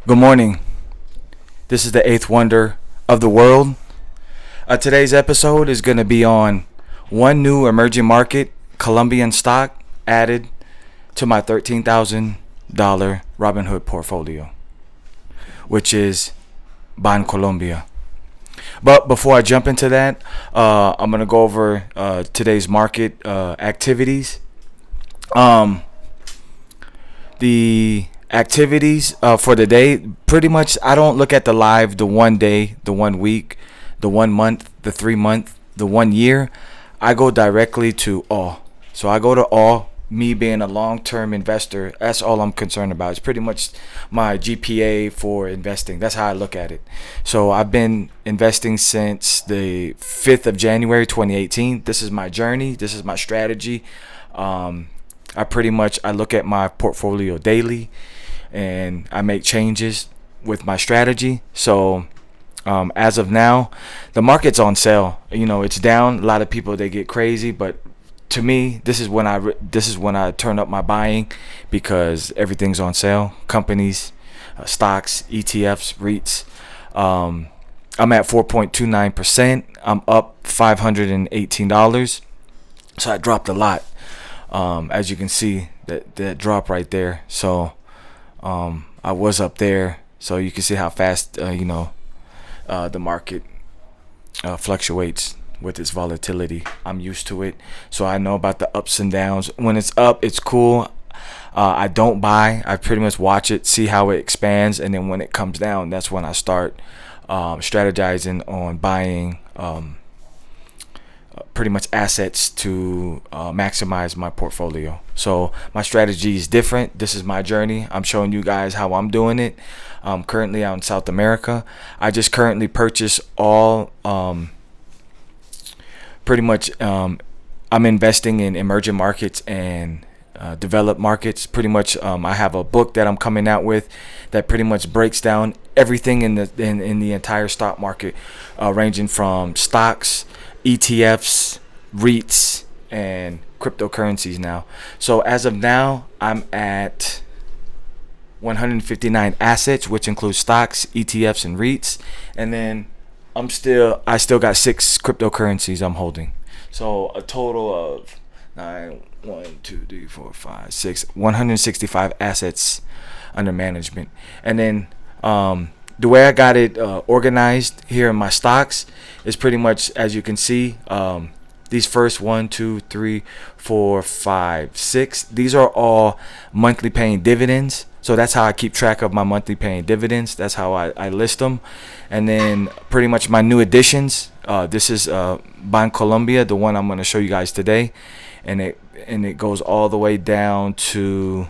Good morning. This is the eighth wonder of the world. Today's episode is going to be on one new emerging market Colombian stock added to my $13,000 Robinhood portfolio, which is Bancolombia. But before I jump into that, I'm going to go over today's market activities. The activities for the day, pretty much I don't look at the live, the 1 day, the 1 week, the 1 month, the 3 month, the 1 year. I go directly to all. So I go to all. Me being a long-term investor, that's all I'm concerned about. It's pretty much my GPA for investing. That's how I look at it. So I've been investing since the 5th of January 2018. This is my journey. This is my strategy. I look at my portfolio daily and I make changes with my strategy. So as of now, the market's on sale. It's down. A lot of people, they get crazy, but to me, this is when I turn up my buying, because everything's on sale. Companies, stocks, ETFs, REITs. I'm at 4.29%. I'm up $518. So I dropped a lot. As you can see, that drop right there. So I was up there, so you can see how fast the market fluctuates with its volatility. I'm used to it, so I know about the ups and downs. When it's up, it's cool. I don't buy. I pretty much watch it, see how it expands, and then when it comes down, that's when I start strategizing on buying pretty much assets to maximize my portfolio. So my strategy is different. This is my journey. I'm showing you guys how I'm doing it. Currently out in South America. I just currently purchased all I'm investing in emerging markets and developed markets. Pretty much I have a book that I'm coming out with that pretty much breaks down everything in the entire stock market, ranging from stocks, ETFs, REITs, and cryptocurrencies now. So as of now, I'm at 159 assets, which includes stocks, ETFs, and REITs. And then I still got 6 cryptocurrencies I'm holding. So a total of 165 assets under management. And then the way I got it organized here in my stocks is pretty much, as you can see, these first 1, 2, 3, 4, 5, 6. These are all monthly paying dividends. So that's how I keep track of my monthly paying dividends. That's how I list them. And then pretty much my new additions. This is Bancolombia, the one I'm going to show you guys today. And it goes all the way down to,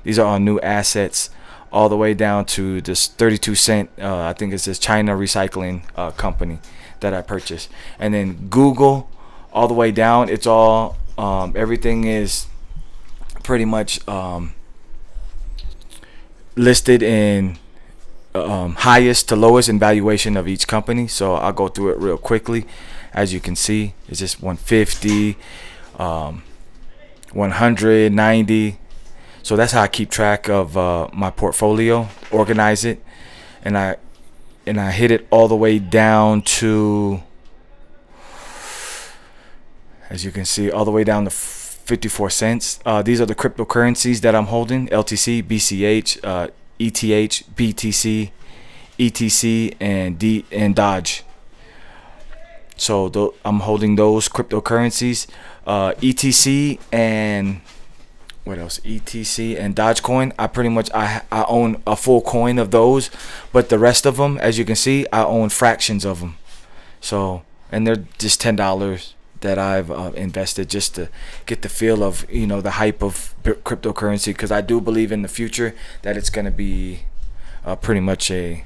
these are all new assets, all the way down to this 32-cent, I think it's this China recycling company that I purchased. And then Google, all the way down, it's all, everything is pretty much listed in highest to lowest in valuation of each company. So I'll go through it real quickly. As you can see, it's just 150, 190. So that's how I keep track of my portfolio, organize it, and I hit it all the way down to, as you can see, all the way down to 54 cents. These are the cryptocurrencies that I'm holding: LTC, BCH, ETH, BTC, ETC, and Dodge. So I'm holding those cryptocurrencies, ETC and what else? ETC and Dogecoin. I own a full coin of those, but the rest of them, as you can see, I own fractions of them. So, and they're just $10 that I've invested just to get the feel of the hype of cryptocurrency, because I do believe in the future that it's going to be pretty much a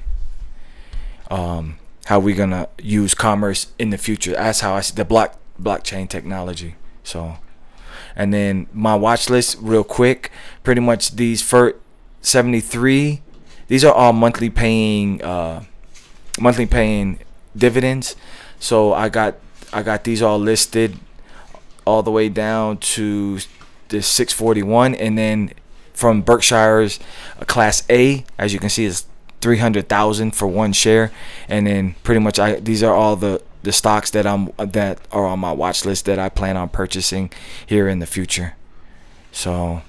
how we're going to use commerce in the future. That's how I see the blockchain technology. So, and then my watch list real quick, pretty much these for 73, these are all monthly paying dividends. So I got these all listed all the way down to the 641, and then from Berkshire's Class A, as you can see, is 300,000 for one share, and then pretty much these are all the stocks that are on my watch list that I plan on purchasing here in the future. So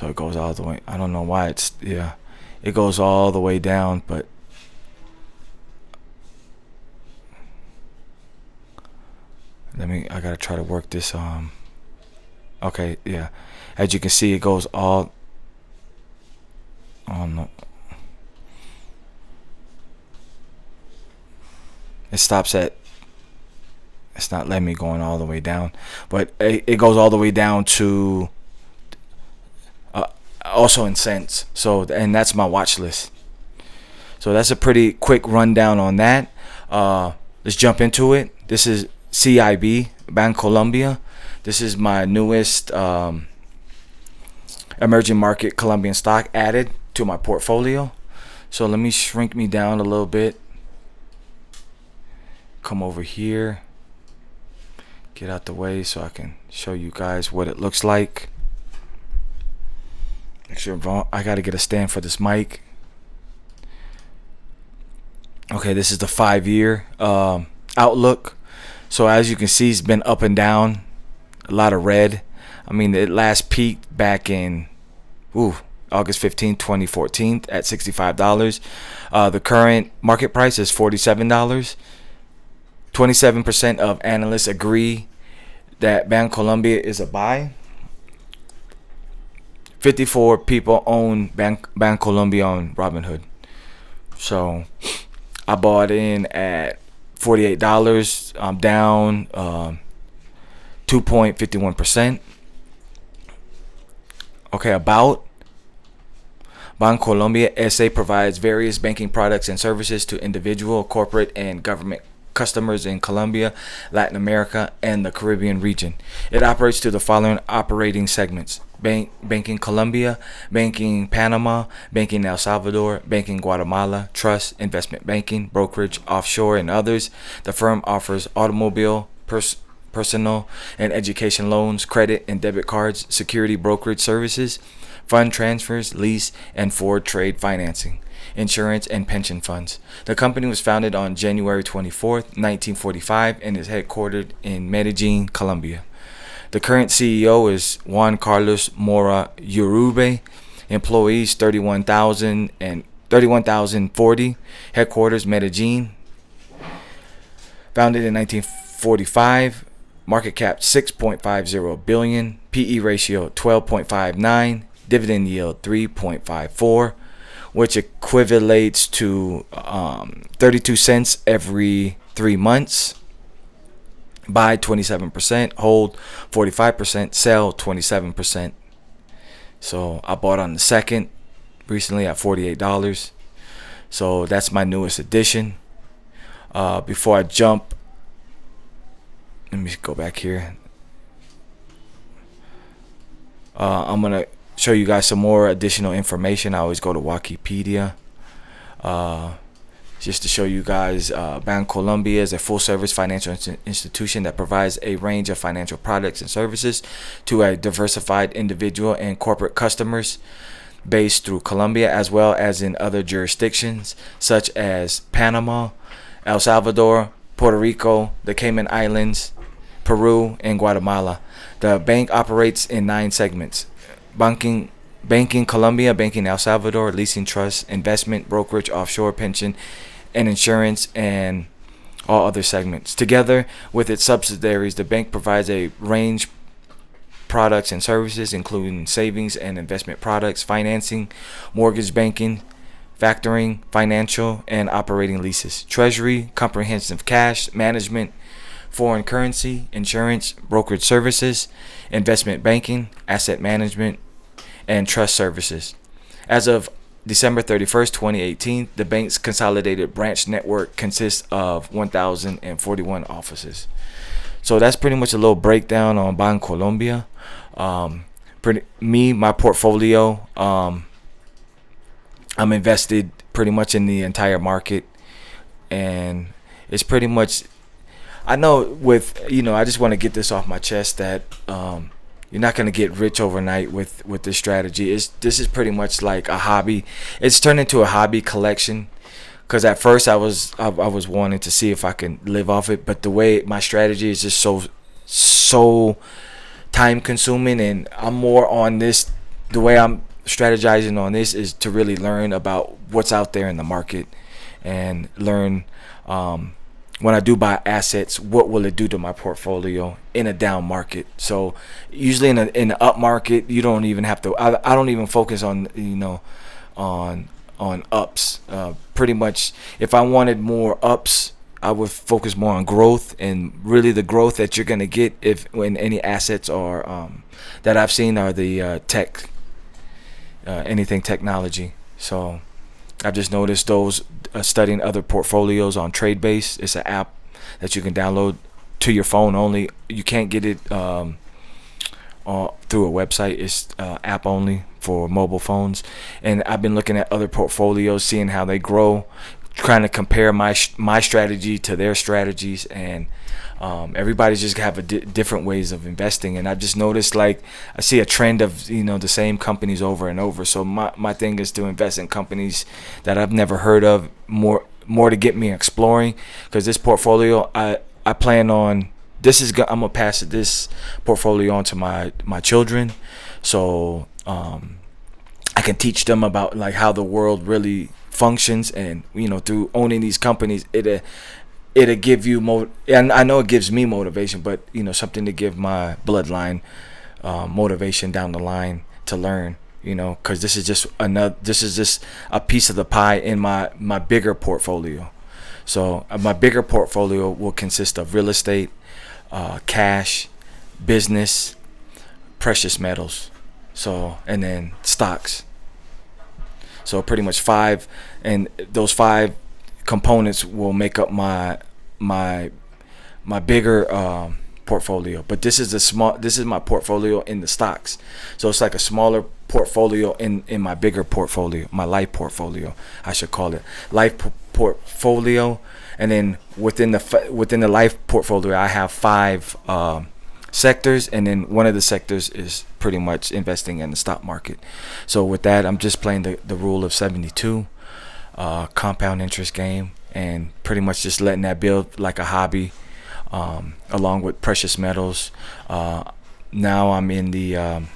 it goes all the way. I don't know why it goes all the way down, but I gotta try to work this. Okay, yeah. As you can see, it goes all. Oh no. It stops at. It's not letting me going all the way down, but it goes all the way down to. Also in cents. So, and that's my watch list. So that's a pretty quick rundown on that. Let's jump into it. This is CIB, Bancolombia. This is my newest emerging market Colombian stock added to my portfolio. So let me shrink me down a little bit. Come over here. Get out the way so I can show you guys what it looks like. Make sure I gotta get a stand for this mic. Okay, this is the 5-year outlook. So as you can see, it's been up and down, a lot of red. I mean, it last peaked back in August 15, 2014 at $65. The current market price is $47. 27% of analysts agree that Bancolombia is a buy. 54 people own Bancolombia on Robinhood. So I bought in at $48. I'm down 2.51%. Okay, about Bancolombia SA provides various banking products and services to individual, corporate, and government customers in Colombia, Latin America, and the Caribbean region. It operates to the following operating segments: Banking Colombia, Banking Panama, Banking El Salvador, Banking Guatemala, Trust, Investment Banking, Brokerage, Offshore, and others. The firm offers automobile, personal, and education loans, credit and debit cards, security brokerage services, fund transfers, lease, and forward trade financing, insurance, and pension funds. The company was founded on January 24th, 1945, and is headquartered in Medellin, Colombia. The current CEO is Juan Mora Uribe. Employees 31,040. Headquarters Medellin. Founded in 1945. Market cap 6.50 billion. PE ratio 12.59. Dividend yield 3.54, which equivalates to 32 cents every 3 months. Buy 27%, hold 45%, sell 27%. So I bought on the second recently at $48. So that's my newest addition. Before I jump, let me go back here. I'm gonna show you guys some more additional information. I always go to Wikipedia. Just to show you guys, Bancolombia is a full-service financial institution that provides a range of financial products and services to a diversified individual and corporate customers based through Colombia, as well as in other jurisdictions such as Panama, El Salvador, Puerto Rico, the Cayman Islands, Peru, and Guatemala. The bank operates in 9 segments: Banking Colombia, Banking El Salvador, Leasing, Trust, Investment, Brokerage, Offshore, Pension, and Insurance, and all other segments. Together with its subsidiaries, the bank provides a range of products and services, including savings and investment products, financing, mortgage banking, factoring, financial and operating leases, treasury, comprehensive cash management, foreign currency, insurance, brokerage services, investment banking, asset management, and trust services. As of December 31st, 2018, the bank's consolidated branch network consists of 1,041 offices. So that's pretty much a little breakdown on Bancolombia. My portfolio, I'm invested pretty much in the entire market, and it's pretty much, I know with, I just want to get this off my chest that You're not gonna get rich overnight with this strategy. This is pretty much like a hobby. It's turned into a hobby collection. Cause at first I was wanting to see if I can live off it, but the way my strategy is just so time consuming, and I'm more on this. The way I'm strategizing on this is to really learn about what's out there in the market, and learn, when I do buy assets, what will it do to my portfolio in a down market. So usually in an up market, you don't even have to. I don't even focus on on ups. Pretty much, if I wanted more ups, I would focus more on growth, and really the growth that you're gonna get if when any assets are that I've seen are the tech, anything technology. So I've just noticed those, studying other portfolios on TradeBase. It's an app that you can download to your phone only. You can't get it through a website. It's app only for mobile phones. And I've been looking at other portfolios, seeing how they grow, trying to compare my strategy to their strategies, and everybody's just have different ways of investing. And I've just noticed, like, I see a trend of the same companies over and over. So my thing is to invest in companies that I've never heard of, more to get me exploring. Because this portfolio, I plan on I'm gonna pass this portfolio on to my children, so I can teach them about like how the world really functions. And through owning these companies, it'll give you and I know it gives me motivation, but something to give my bloodline motivation down the line to learn, because this is just a piece of the pie in my bigger portfolio. So my bigger portfolio will consist of real estate, cash, business, precious metals, and then stocks. So pretty much 5, and those 5 components will make up my bigger portfolio. But this is my portfolio in the stocks. So it's like a smaller portfolio in my bigger portfolio, my life portfolio, I should call it life portfolio. And then within the life portfolio, I have 5 sectors, and then one of the sectors is pretty much investing in the stock market. So with that, I'm just playing the rule of 72, compound interest game, and pretty much just letting that build like a hobby, along with precious metals. Now I'm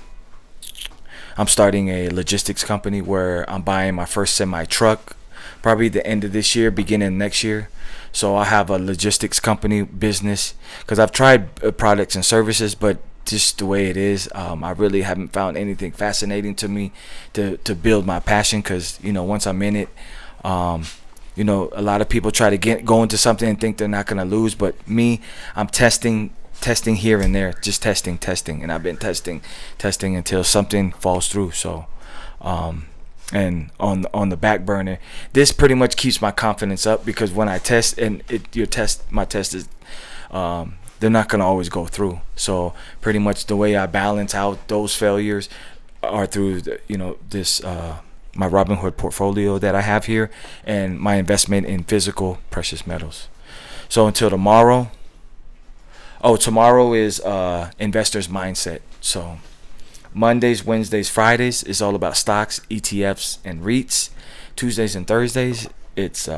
starting a logistics company where I'm buying my first semi truck, probably the end of this year, beginning next year. So I have a logistics company business, because I've tried products and services, but just the way it is, I really haven't found anything fascinating to me to build my passion. Because once I'm in it, a lot of people try to go into something and think they're not gonna lose, but me, I'm testing here and there, just testing, and I've been testing until something falls through. So and on the back burner, this pretty much keeps my confidence up, because when I test, and my test is they're not gonna always go through. So pretty much the way I balance out those failures are through this my Robinhood portfolio that I have here, and my investment in physical precious metals. So until tomorrow. Tomorrow is investor's mindset. So Mondays, Wednesdays, Fridays is all about stocks, ETFs, and REITs. Tuesdays and Thursdays, it's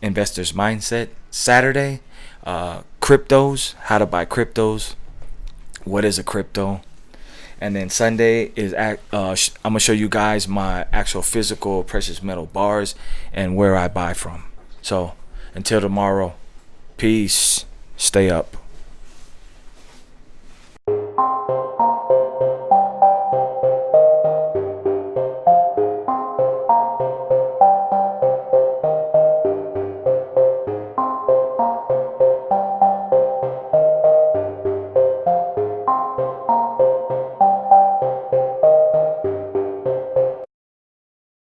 investor's mindset. Saturday, cryptos, how to buy cryptos, what is a crypto. And then Sunday is I'm gonna show you guys my actual physical precious metal bars and where I buy from. So until tomorrow, peace. Stay up.